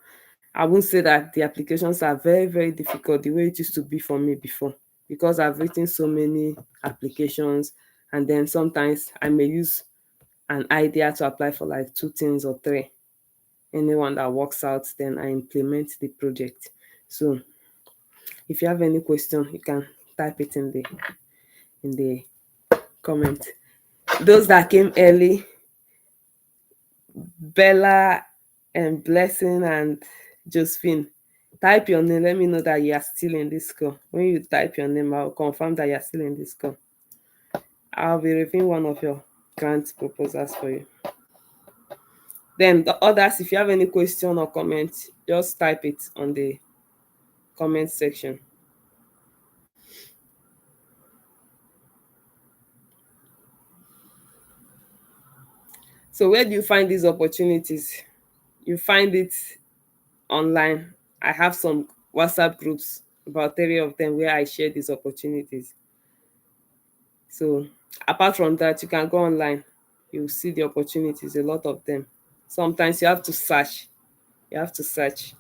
Speaker 1: I won't say that the applications are very, very difficult the way it used to be for me before, because I've written so many applications, and then sometimes I may use an idea to apply for like two things or three. Anyone that works out, then I implement the project. So if you have any question, you can type it in the comment. Those that came early, Bella and Blessing and Josephine, type your name. Let me know that you are still in this call. When you type your name, I'll confirm that you are still in this call. I'll be reviewing one of your grant proposals for you. Then the others, if you have any question or comment, just type it on the comment section. So where do you find these opportunities? You find it online. I have some WhatsApp groups, about 3 of them, where I share these opportunities. So apart from that, you can go online. You see the opportunities, a lot of them. Sometimes you have to search. You have to search.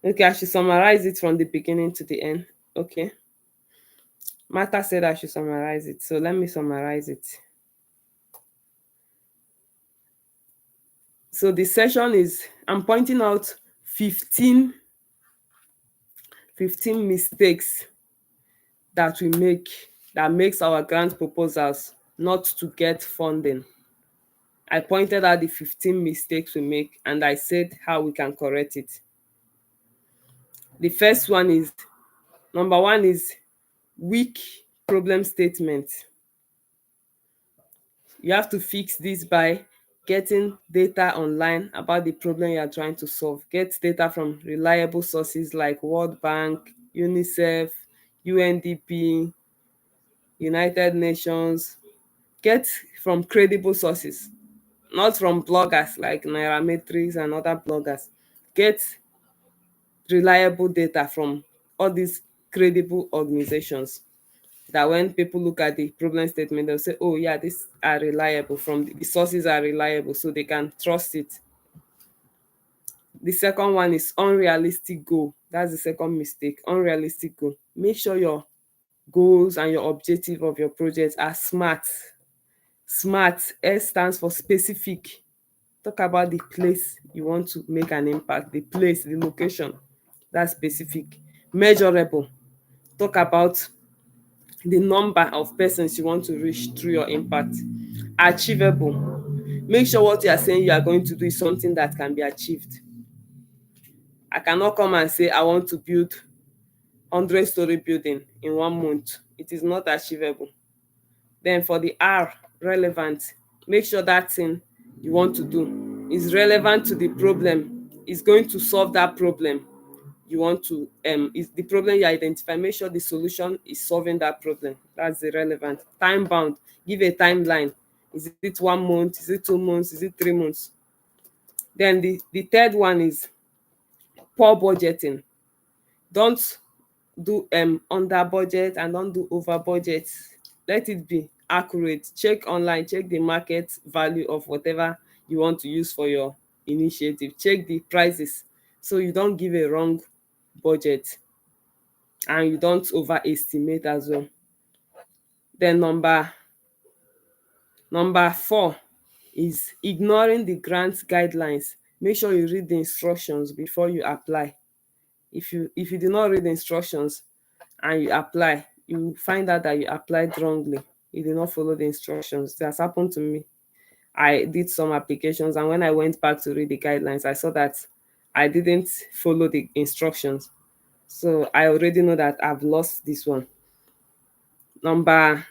Speaker 1: Okay, I should summarize it from the beginning to the end. Okay. Martha said I should summarize it. So let me summarize it. So the session is, I'm pointing out 15 mistakes that we make, that makes our grant proposals not to get funding. I pointed out the 15 mistakes we make, and I said how we can correct it. The first one is, number one is weak problem statement. You have to fix this by getting data online about the problem you are trying to solve. Get data from reliable sources like World Bank, UNICEF, UNDP, United Nations. Get from credible sources, not from bloggers like Nairametrics and other bloggers. Get reliable data from all these credible organizations, that when people look at the problem statement, they'll say, oh yeah, these are reliable, from the sources are reliable, so they can trust it. The second one is unrealistic goal. That's the second mistake. Unrealistic goal. Make sure your goals and your objective of your project are smart. Smart. S stands for specific. Talk about the place you want to make an impact, the place, the location. That's specific. Measurable. Talk about the number of persons you want to reach through your impact. Achievable. Make sure what you are saying you are going to do is something that can be achieved. I cannot come and say I want to build 100-story building in 1 month. It is not achievable. Then for the R, relevant. Make sure that thing you want to do is relevant to the problem, is going to solve that problem you want to, is the problem you identify. Make sure the solution is solving that problem. That's the relevant. Time bound. Give a timeline. Is it 1 month? Is it 2 months? Is it 3 months? Then the third one is poor budgeting. Don't do under budget, and don't do over budget. Let it be accurate. Check online, check the market value of whatever you want to use for your initiative. Check the prices, so you don't give a wrong budget and you don't overestimate as well. Then number 4 is ignoring the grant guidelines. Make sure you read the instructions before you apply. If you do not read the instructions and you apply, you find out that you applied wrongly. You did not follow the instructions. That's happened to me. I did some applications, and when I went back to read the guidelines, I saw that I didn't follow the instructions. So I already know that I've lost this one. Number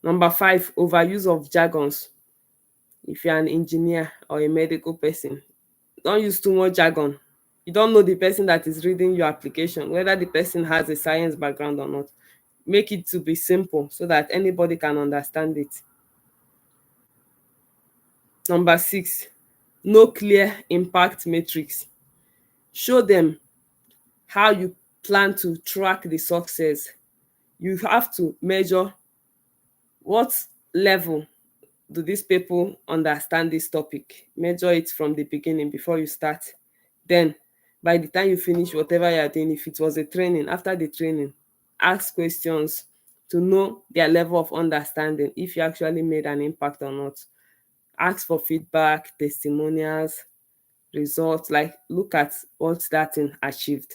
Speaker 1: 5, overuse of jargons. If you're an engineer or a medical person, don't use too much jargon. You don't know the person that is reading your application, whether the person has a science background or not. Make it to be simple so that anybody can understand it. Number 6, no clear impact matrix. Show them how you plan to track the success. You have to measure what level do these people understand this topic? Measure it from the beginning before you start. Then by the time you finish whatever you are doing, if it was a training, after the training, ask questions to know their level of understanding, if you actually made an impact or not. Ask for feedback, testimonials, results, like look at what that thing achieved.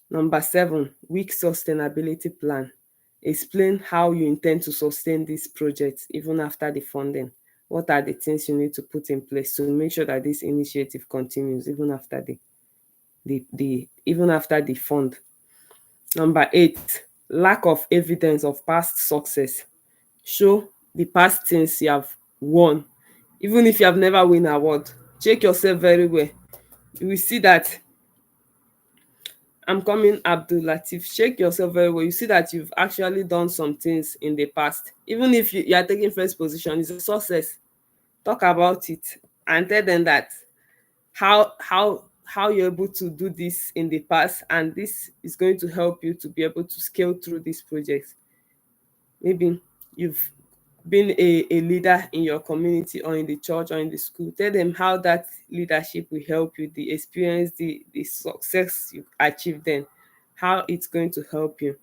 Speaker 1: Number 7, week sustainability plan. Explain how you intend to sustain this project even after the funding. What are the things you need to put in place to make sure that this initiative continues even after the fund. Number 8, lack of evidence of past success. Show the past things you have won. Even if you have never win award, check yourself very well. You will see that I'm coming Abdul Latif. Check yourself very well. You see that you've actually done some things in the past. Even if you are taking first position, it's a success. Talk about it and tell them that how you're able to do this in the past, and this is going to help you to be able to scale through this project. Maybe you've been a leader in your community or in the church or in the school. Tell them how that leadership will help you, the experience, the success you achieve, then how it's going to help you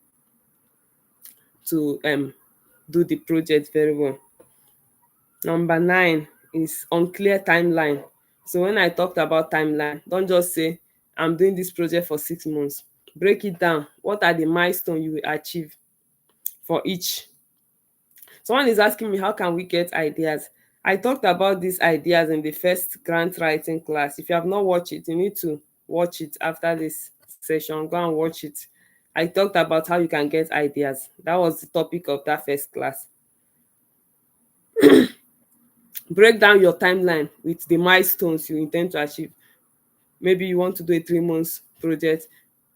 Speaker 1: to do the project very well. Number 9 is unclear timeline. So when I talked about timeline, don't just say I'm doing this project for 6 months. Break it down. What are the milestones you will achieve for each? Someone is asking me, how can we get ideas? I talked about these ideas in the first grant writing class. If you have not watched it, you need to watch it after this session. Go and watch it. I talked about how you can get ideas. That was the topic of that first class. Break down your timeline with the milestones you intend to achieve. Maybe you want to do a 3 months project.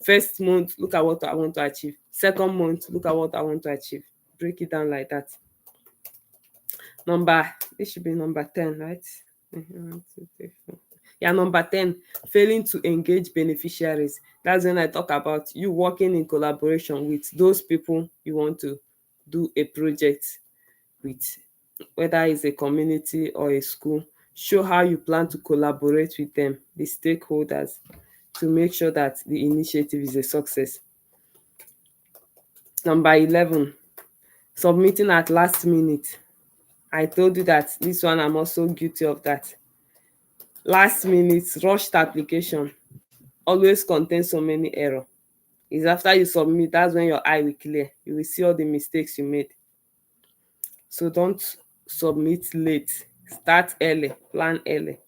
Speaker 1: First month, look at what I want to achieve. Second month, look at what I want to achieve. Break it down like that. This should be number 10, right? One, two, three, four. Yeah, number 10, failing to engage beneficiaries. That's when I talk about you working in collaboration with those people you want to do a project with, whether it's a community or a school. Show how you plan to collaborate with them, the stakeholders, to make sure that the initiative is a success. Number 11, submitting at last minute. I told you that this one I'm also guilty of that. Last minute rushed application always contains so many error. It's after you submit, that's when your eye will clear. You will see all the mistakes you made. So don't submit late. Start early. Plan early.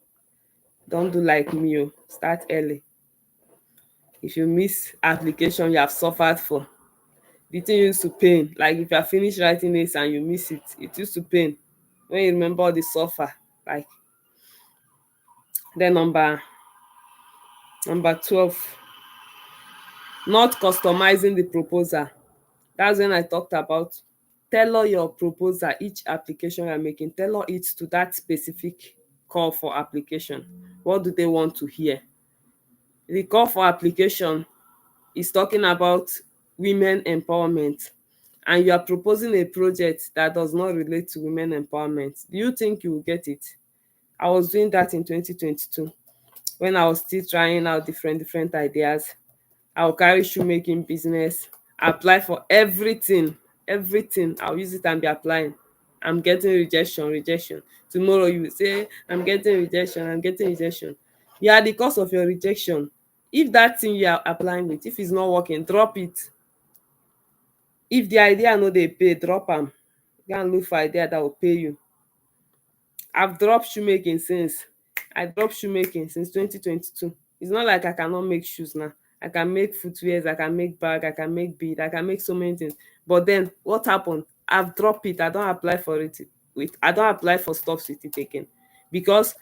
Speaker 1: Don't do like me. Start early. If you miss application you have suffered for, the thing used to pain. Like if you are finished writing this and you miss it, it used to pain when you remember all the suffer. Like, then number 12, not customizing the proposal. That's when I talked about tailor your proposal. Each application you're making, tailor it to that specific call for application. What do they want to hear? The call for application is talking about women empowerment, and you are proposing a project that does not relate to women empowerment. Do you think you will get it? I was doing that in 2022 when I was still trying out different ideas. I will carry shoemaking business, apply for everything, I'll use it and be applying. I'm getting rejection. Tomorrow you will say I'm getting rejection. Yeah, the cause of your rejection. If that thing you are applying with, if it's not working, drop it. If the idea no dey pay, drop am. Go and look for idea that will pay you. I've dropped shoemaking since. I dropped shoemaking since 2022. It's not like I cannot make shoes now. I can make footwears, I can make bag, I can make bead, I can make so many things. But then what happened? I've dropped it. I don't apply for it I don't apply for stuff with it again. Because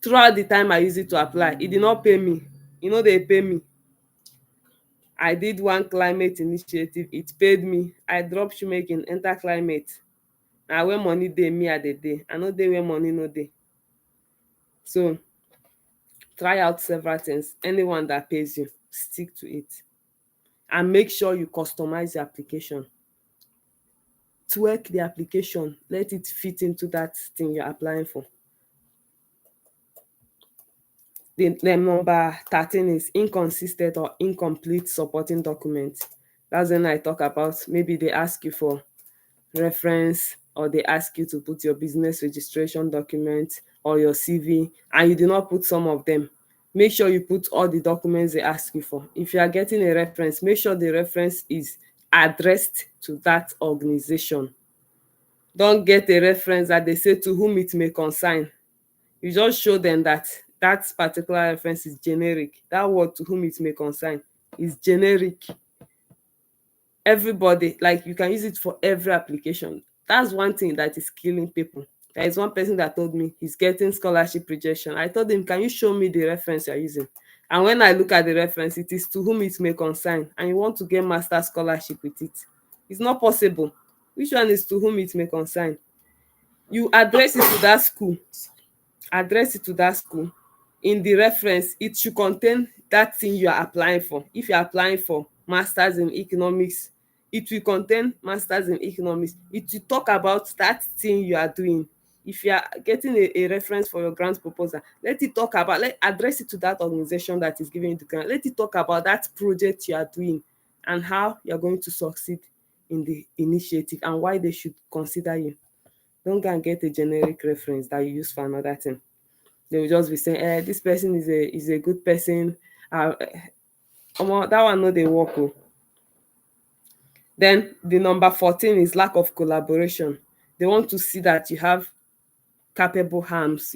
Speaker 1: throughout the time I use it to apply, it did not pay me. They pay me. I did one climate initiative, it paid me. I dropped shoemaking, enter climate. Na where money dey, me I dey. I no dey where money no dey. So try out several things. Anyone that pays you, stick to it. And make sure you customize your application. tweak the application, let it fit into that thing you're applying for. The number 13 is inconsistent or incomplete supporting document. That's when I talk about maybe they ask you for reference, or they ask you to put your business registration document or your CV, and you do not put some of them. Make sure you put all the documents they ask you for. If you are getting a reference, make sure the reference is addressed to that organization. Don't get a reference that they say to whom it may concern. You just show them that that particular reference is generic. That word to whom it may concern is generic. Everybody, like, you can use it for every application. That's one thing that is killing people. There is one person that told me he's getting scholarship rejection. I told him, can you show me the reference you're using? And when I look at the reference, it is to whom it may concern, and you want to get master scholarship with it. It's not possible. Which one is to whom it may concern? You address it to that school. Address it to that school. In the reference, it should contain that thing you are applying for. If you are applying for masters in economics, it will contain masters in economics. It will talk about that thing you are doing. If you are getting a reference for your grant proposal, let it talk about, address it to that organization that is giving you the grant. Let it talk about that project you are doing and how you are going to succeed in the initiative and why they should consider you. Don't go and get a generic reference that you use for another thing. They will just be saying, this person is a good person. That one no dey work. Then the number 14 is lack of collaboration. They want to see that you have capable hands,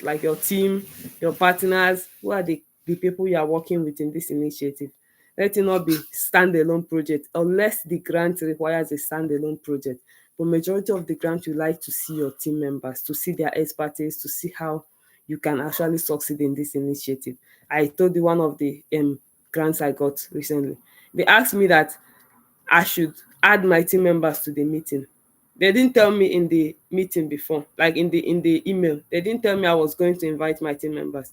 Speaker 1: like your team, your partners, who are the people you are working with in this initiative. Let it not be standalone project, unless the grant requires a standalone project. But majority of the grant, you like to see your team members, to see their expertise, to see how you can actually succeed in this initiative. I told you one of the grants I got recently. They asked me that I should add my team members to the meeting. They didn't tell me in the meeting before, like in the email. They didn't tell me I was going to invite my team members.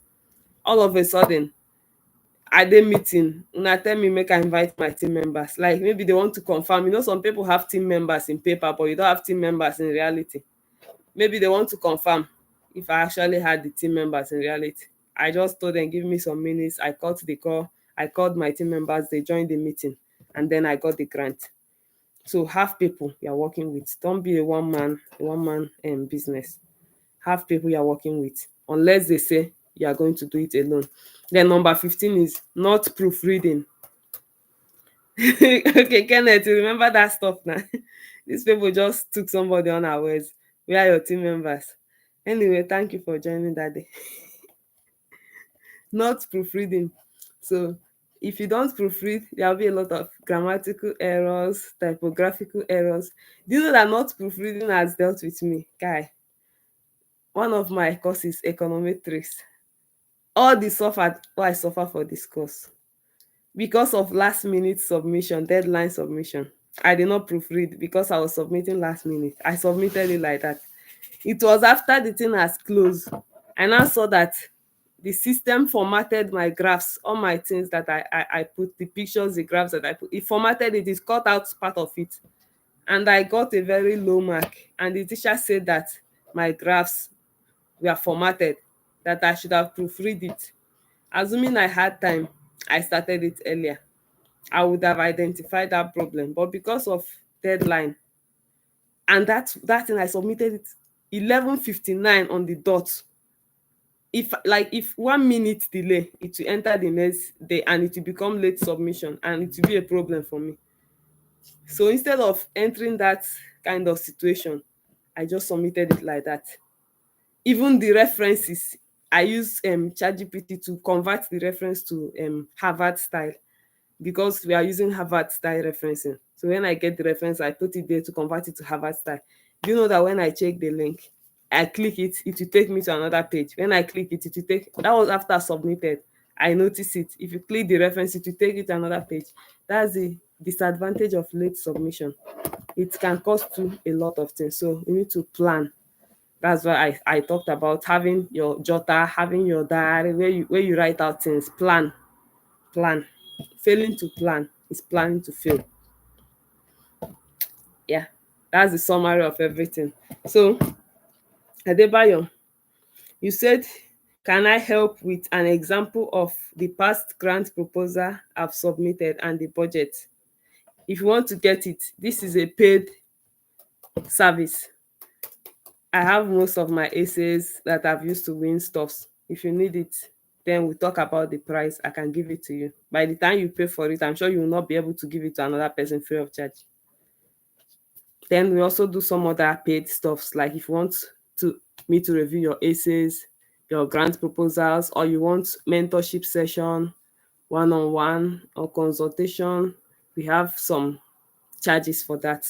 Speaker 1: All of a sudden, at the meeting, una tell me make I invite my team members. Like, maybe they want to confirm. Some people have team members in paper, but you don't have team members in reality. Maybe they want to confirm if I actually had the team members in reality. I just told them, give me some minutes. I caught the call. I called my team members. They joined the meeting, and then I got the grant. So have people you're working with. Don't be a one man business. Have people you're working with, unless they say you are going to do it alone. Then number 15 is not proofreading. Okay, Kenneth, you remember that stuff now? These people just took somebody on our words. We are your team members. Anyway, thank you for joining that day. Not proofreading. So if you don't proofread, there will be a lot of grammatical errors, typographical errors. Do you know that not proofreading has dealt with me? Guy, one of my courses, econometrics. All the suffer I suffer for this course, because of last minute submission, deadline submission. I did not proofread because I was submitting last minute. I submitted it like that. It was after the thing has closed. I now saw that the system formatted my graphs, all my things that I put, the pictures, the graphs that I put. It formatted it, it cut out part of it. And I got a very low mark. And the teacher said that my graphs were formatted, that I should have proofread it. Assuming I had time, I started it earlier. I would have identified that problem. But because of deadline, and that thing, I submitted it 11:59 on the dot. If 1 minute delay, it will enter the next day and it will become late submission, and it will be a problem for me. So instead of entering that kind of situation, I just submitted it like that. Even the references, I use ChatGPT to convert the reference to Harvard style, because we are using Harvard style referencing. So when I get the reference, I put it there to convert it to Harvard style. Do you know that when I check the link, I click it, it will take me to another page. When I click it, it will take, that was after I submitted. I notice it. If you click the reference, it will take you to another page. That's the disadvantage of late submission. It can cost you a lot of things. So you need to plan. That's why I talked about having your jotter, having your diary where you write out things. Plan. Failing to plan is planning to fail. Yeah, that's the summary of everything. So, Adebayo, you said, can I help with an example of the past grant proposal I've submitted and the budget? If you want to get it, this is a paid service. I have most of my essays that I've used to win stuffs. If you need it, then we talk about the price. I can give it to you. By the time you pay for it, I'm sure you will not be able to give it to another person free of charge. Then we also do some other paid stuffs, like if you want to me to review your essays, your grant proposals, or you want mentorship session, one-on-one or consultation, we have some charges for that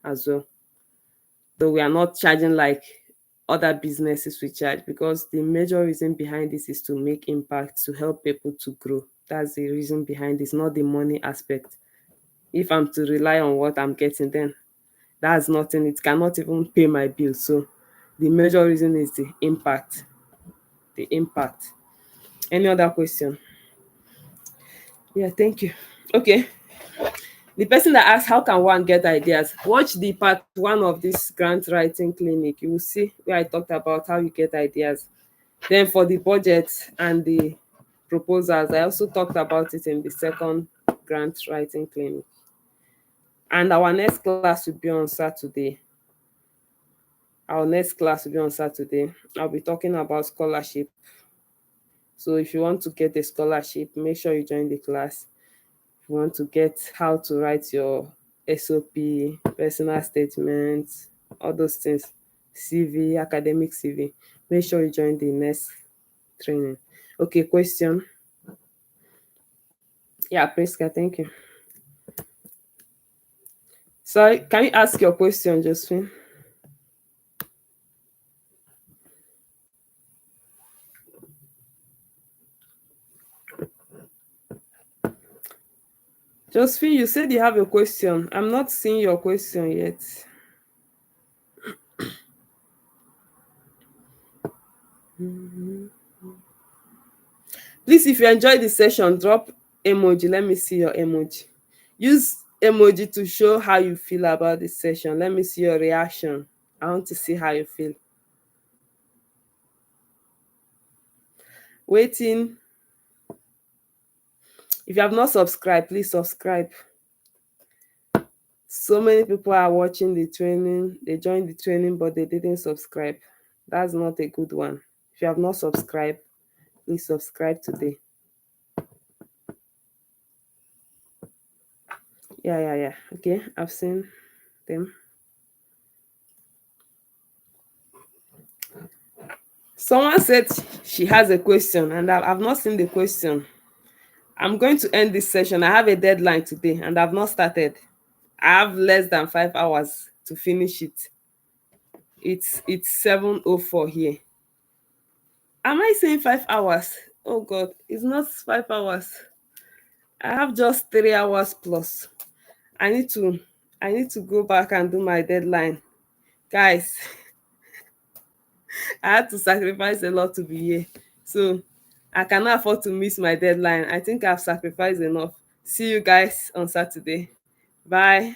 Speaker 1: as well. Though we are not charging like other businesses we charge, because the major reason behind this is to make impact, to help people to grow. That's the reason behind this, not the money aspect. If I'm to rely on what I'm getting, then that's nothing. It cannot even pay my bill. So the major reason is the impact. The impact. Any other question? Yeah, thank you. Okay. The person that asked, how can one get ideas? Watch the part one of this grant writing clinic. You will see where I talked about how you get ideas. Then for the budget and the proposals, I also talked about it in the second grant writing clinic. And our next class will be on Saturday. Our next class will be on Saturday. I'll be talking about scholarship. So if you want to get a scholarship, make sure you join the class. If you want to get how to write your SOP, personal statements, all those things, CV, academic CV, make sure you join the next training. Okay, question. Yeah, Priska, thank you. So can you ask your question, Josephine? Josephine, you said you have a question. I'm not seeing your question yet. Please, if you enjoyed the session, drop emoji. Let me see your emoji. Use emoji to show how you feel about the session. Let me see your reaction. I want to see how you feel. Waiting. If you have not subscribed, please subscribe. So many people are watching the training. They joined the training, but they didn't subscribe. That's not a good one. If you have not subscribed, please subscribe today. Yeah. Okay, I've seen them. Someone said she has a question, and I've not seen the question. I'm going to end this session. I have a deadline today, and I've not started. I have less than 5 hours to finish it. It's 7:04 here. Am I saying 5 hours? Oh God, it's not 5 hours. I have just 3 hours plus. I need to I need to go back and do my deadline. Guys, I had to sacrifice a lot to be here. So I cannot afford to miss my deadline. I think I've sacrificed enough. See you guys on Saturday. Bye.